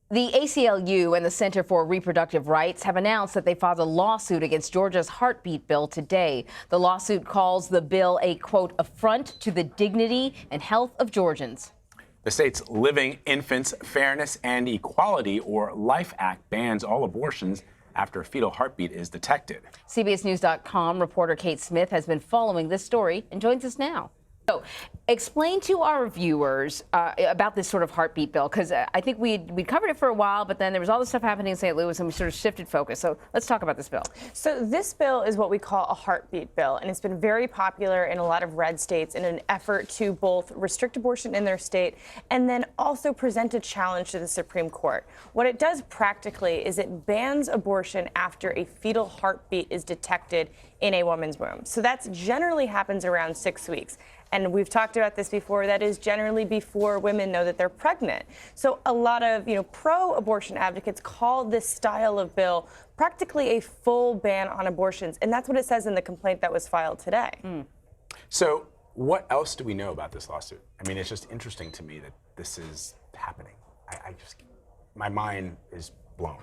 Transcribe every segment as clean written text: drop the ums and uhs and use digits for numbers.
The ACLU and the Center for Reproductive Rights have announced that they filed a lawsuit against Georgia's heartbeat bill today. The lawsuit calls the bill a, quote, affront to the dignity and health of Georgians. The state's Living Infants, Fairness and Equality, or LIFE Act, bans all abortions after a fetal heartbeat is detected. CBSNews.com reporter Kate Smith has been following this story and joins us now. So, explain to our viewers about this sort of heartbeat bill, because I think we covered it for a while, but then there was all this stuff happening in St. Louis, and we sort of shifted focus. So let's talk about this bill. So this bill is what we call a heartbeat bill, and it's been very popular in a lot of red states in an effort to both restrict abortion in their state and then also present a challenge to the Supreme Court. What it does practically is it bans abortion after a fetal heartbeat is detected in a woman's womb. So that generally happens around 6 weeks. And we've talked about this before, that is generally before women know that they're pregnant. So a lot of, pro-abortion advocates call this style of bill practically a full ban on abortions. And that's what it says in the complaint that was filed today. So what else do we know about this lawsuit? I mean, it's just interesting to me that this is happening. My mind is blown.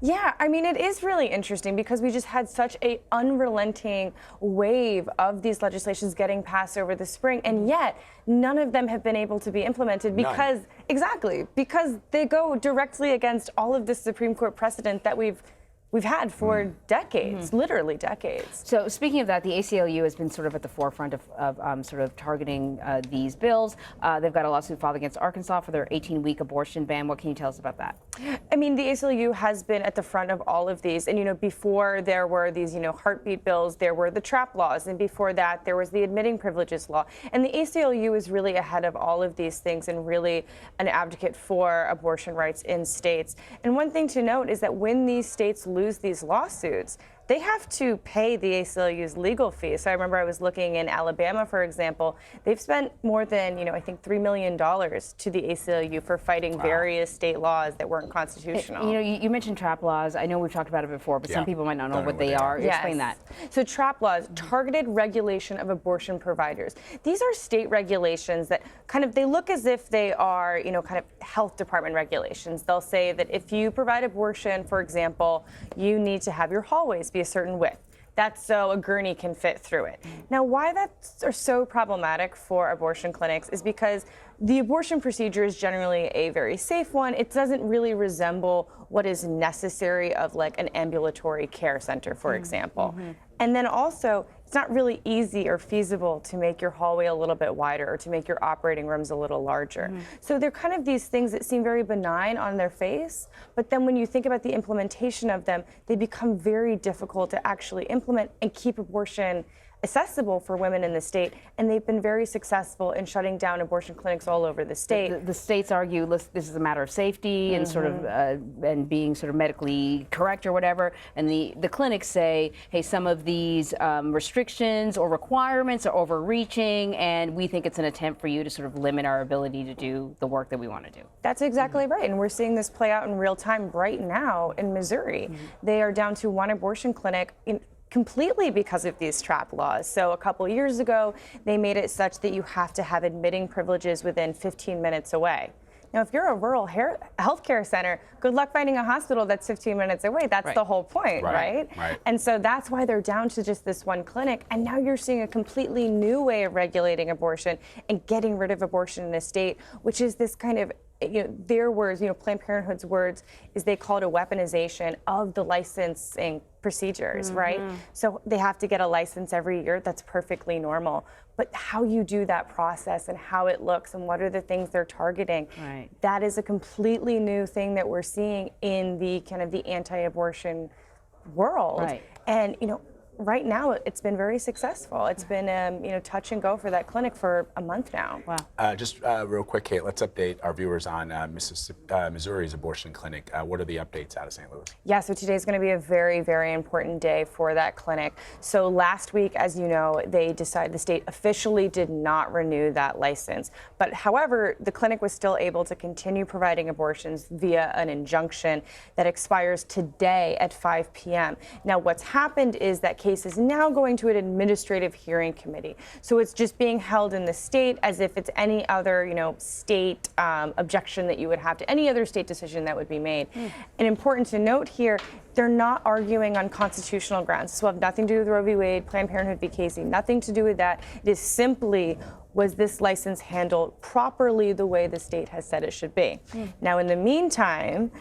Yeah, I mean, it is really interesting because we just had such a unrelenting wave of these legislations getting passed over the spring, and yet none of them have been able to be implemented because, because they go directly against all of this Supreme Court precedent that we've had for decades, literally decades. So speaking of that, the ACLU has been sort of at the forefront of sort of targeting these bills. They've got a lawsuit filed against Arkansas for their 18-week abortion ban. What can you tell us about that? I mean, the ACLU has been at the front of all of these. And, before there were these, heartbeat bills, there were the trap laws. And before that, there was the admitting privileges law. And the ACLU is really ahead of all of these things and really an advocate for abortion rights in states. And one thing to note is that when these states lose these lawsuits, they have to pay the ACLU's legal fees. So I remember I was looking in Alabama, for example, they've spent more than, I think $3 million to the ACLU for fighting various state laws that weren't constitutional. You mentioned trap laws. I know we've talked about it before, but some people might not know what they are. Yes. Explain that. So trap laws, targeted regulation of abortion providers. These are state regulations that they look as if they are, kind of health department regulations. They'll say that if you provide abortion, for example, you need to have your hallways be a certain width. That's so a gurney can fit through it. Now, why that's so problematic for abortion clinics is because the abortion procedure is generally a very safe one. It doesn't really resemble what is necessary of like an ambulatory care center, for example. And then also, it's not really easy or feasible to make your hallway a little bit wider or to make your operating rooms a little larger. So they're kind of these things that seem very benign on their face, but then when you think about the implementation of them, they become very difficult to actually implement and keep abortion accessible for women in the state, and they've been very successful in shutting down abortion clinics all over the state. The states argue this is a matter of safety and sort of and being sort of medically correct or whatever, and the clinics say, hey, some of these restrictions or requirements are overreaching, and we think it's an attempt for you to sort of limit our ability to do the work that we want to do. That's exactly right, and we're seeing this play out in real time right now in Missouri. They are down to one abortion clinic completely because of these trap laws. So a couple years ago, they made it such that you have to have admitting privileges within 15 minutes away. Now, if you're a rural healthcare center, good luck finding a hospital that's 15 minutes away. That's the whole point, right? And so that's why they're down to just this one clinic. And now you're seeing a completely new way of regulating abortion and getting rid of abortion in a state, which is this kind of, their words, Planned Parenthood's words, is they call it a weaponization of the licensing procedures, right? So they have to get a license every year. That's perfectly normal. But how you do that process and how it looks and what are the things they're targeting, that is a completely new thing that we're seeing in the kind of the anti-abortion world. And, right now, it's been very successful. It's been, touch and go for that clinic for a month now. Wow. Just real quick, Kate, let's update our viewers on Missouri's abortion clinic. What are the updates out of St. Louis? Yeah, so today's going to be a very, very important day for that clinic. So last week, as you know, they decided the state officially did not renew that license. But however, the clinic was still able to continue providing abortions via an injunction that expires today at 5 p.m. Now, what's happened is that case is now going to an administrative hearing committee. So it's just being held in the state as if it's any other, state objection that you would have to any other state decision that would be made. And important to note here, they're not arguing on constitutional grounds. This will have nothing to do with Roe v. Wade, Planned Parenthood v. Casey, nothing to do with that. It is simply, was this license handled properly the way the state has said it should be? Now, in the meantime,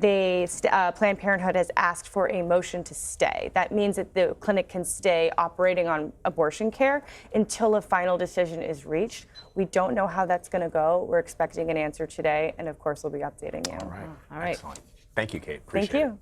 Planned Parenthood has asked for a motion to stay. That means that the clinic can stay operating on abortion care until a final decision is reached. We don't know how that's going to go. We're expecting an answer today, and of course, we'll be updating you. All right. All right. Excellent. Thank you, Kate. Appreciate Thank it. you.